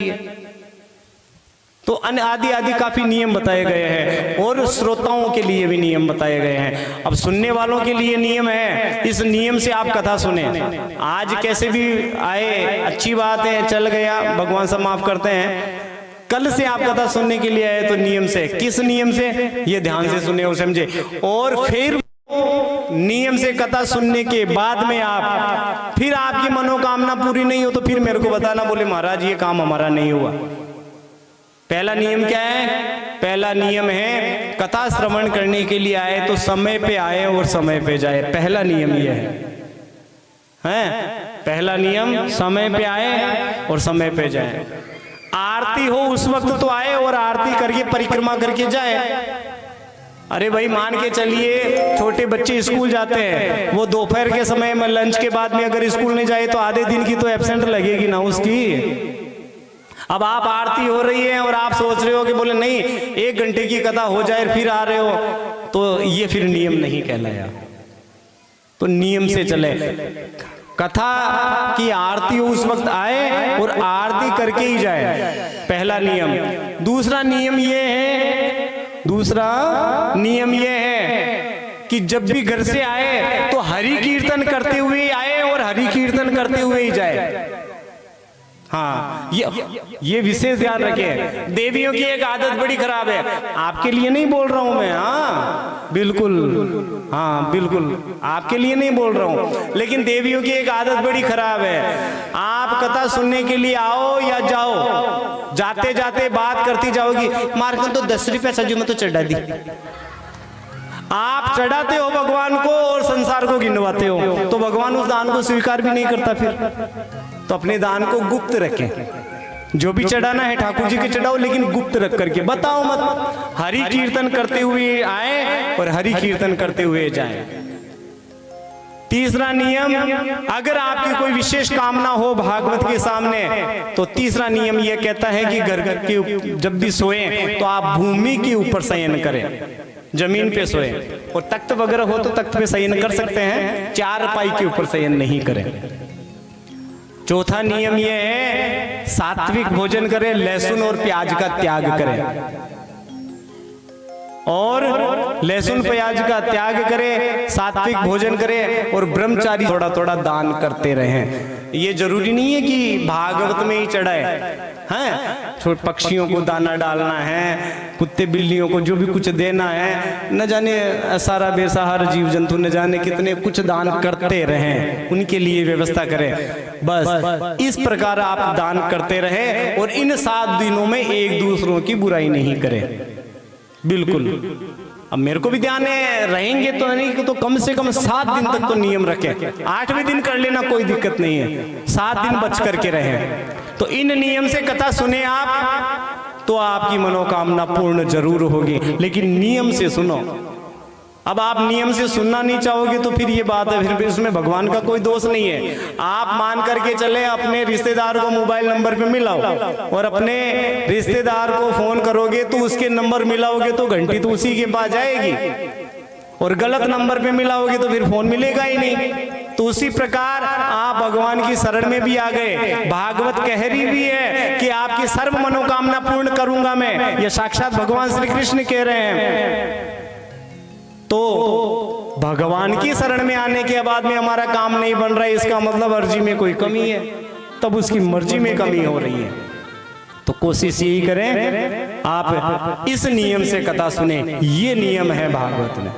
तो आदि आदि काफी नियम बताए गए हैं और श्रोताओं के लिए भी नियम बताए गए हैं। अब सुनने वालों के लिए नियम है, इस नियम से आप कथा सुने। आज कैसे भी आए अच्छी बात है, चल गया, भगवान सब माफ करते हैं। कल से आप कथा सुनने के लिए आए तो नियम से, किस नियम से, ये ध्यान से सुने और समझे। और फिर नियम से कथा सुनने के बाद में आप फिर आपकी मनोकामना पूरी नहीं हो तो फिर मेरे को बताना, बोले महाराज ये काम हमारा नहीं हुआ। पहला नियम क्या है? पहला नियम है कथा श्रवण करने के लिए आए तो समय पे आए और समय पे जाए। पहला नियम ये है पहला नियम, समय पे आए और समय पे जाए। आरती हो उस वक्त तो आए और आरती करके परिक्रमा करके जाए। अरे भाई मान के चलिए छोटे बच्चे स्कूल जाते हैं, वो दोपहर के समय में लंच के बाद में अगर स्कूल नहीं जाए तो आधे दिन की तो एब्सेंट लगेगी ना उसकी। अब आप आरती हो रही है और आप सोच रहे हो कि बोले नहीं 1 घंटे की कथा हो जाए फिर आ रहे हो, तो ये फिर नियम नहीं कहलाया। तो नियम से चले, कथा की आरती उस वक्त आए और आरती करके ही जाए, पहला नियम। दूसरा नियम ये है कि जब भी घर से आए तो हरि कीर्तन करते हुए आए और हरि कीर्तन करते हुए ही जाए। हाँ, ये विशेष ध्यान रखें। देवियों की एक आदत बड़ी खराब है, आपके लिए नहीं बोल रहा हूं मैं, हाँ बिल्कुल, हाँ बिल्कुल आपके लिए नहीं बोल रहा हूं, लेकिन देवियों की एक आदत बड़ी खराब है। आप कथा सुनने के लिए आओ या जाओ, जाते जाते बात करती जाओगी, मार्केट तो 10 रुपया सजू में तो चढ़ा दी। आप चढ़ाते हो भगवान को और संसार को गिनवाते हो, तो भगवान उस दान को स्वीकार भी नहीं करता। फिर तो अपने दान को गुप्त रखें, जो भी चढ़ाना है ठाकुर जी के चढ़ाओ, लेकिन गुप्त रख करके बताओ मत। हरि कीर्तन करते हुए आए और हरि कीर्तन करते हुए जाए। तीसरा नियम, अगर आपकी कोई विशेष कामना हो भागवत के सामने तो तीसरा नियम यह कहता है कि घर के जब भी सोए तो आप भूमि के ऊपर शयन करें, जमीन पे सोए। और तख्त वगैरह हो तो तख्त पे शयन कर सकते हैं, चारपाई के ऊपर शयन नहीं करें। चौथा नियम यह है सात्विक भोजन करें, लहसुन और प्याज का त्याग करें, और लहसुन प्याज का त्याग करें, सात्विक भोजन करें और ब्रह्मचारी थोड़ा थोड़ा दान करते रहें। ये जरूरी नहीं है कि भागवत में ही चढ़ाए, हैं छोटे पक्षियों को दाना डालना है, कुत्ते बिल्लियों को जो भी कुछ देना है, न जाने सारा बेसहारा जीव जंतु न जाने कितने कुछ दान करते रहें, उनके लिए व्यवस्था करें। बस इस प्रकार आप दान करते रहें और इन 7 दिनों में एक दूसरों की बुराई नहीं करें, बिल्कुल। अब मेरे को भी ध्यान है, रहेंगे तो नहीं तो कम से कम 7 दिन तक तो नियम रखें। 8वें दिन कर लेना कोई दिक्कत नहीं है, 7 दिन बच करके रहें। तो इन नियम से कथा सुने आप तो आपकी मनोकामना पूर्ण जरूर होगी, लेकिन नियम से सुनो। अब आप नियम से सुनना नहीं चाहोगे तो फिर ये बात है, फिर इसमें भगवान का कोई दोष नहीं है। आप मान करके चले अपने रिश्तेदार को मोबाइल नंबर पे मिलाओ और अपने रिश्तेदार को फोन करोगे तो उसके नंबर मिलाओगे तो घंटी तो उसी के पास जाएगी, और गलत नंबर पे मिलाओगे तो फिर फोन मिलेगा ही नहीं। तो उसी प्रकार आप भगवान की शरण में भी आ गए। भागवत कह रही भी है कि आपकी सर्व मनोकामना पूर्ण करूंगा मैं, यह साक्षात भगवान श्री कृष्ण कह रहे हैं। तो भगवान की शरण में आने के बाद में हमारा काम नहीं बन रहा है, इसका मतलब अर्जी में कोई कमी है, तब उसकी मर्जी में कमी हो रही है। तो कोशिश यही करें आप इस नियम से कथा सुने, ये नियम है भागवत में।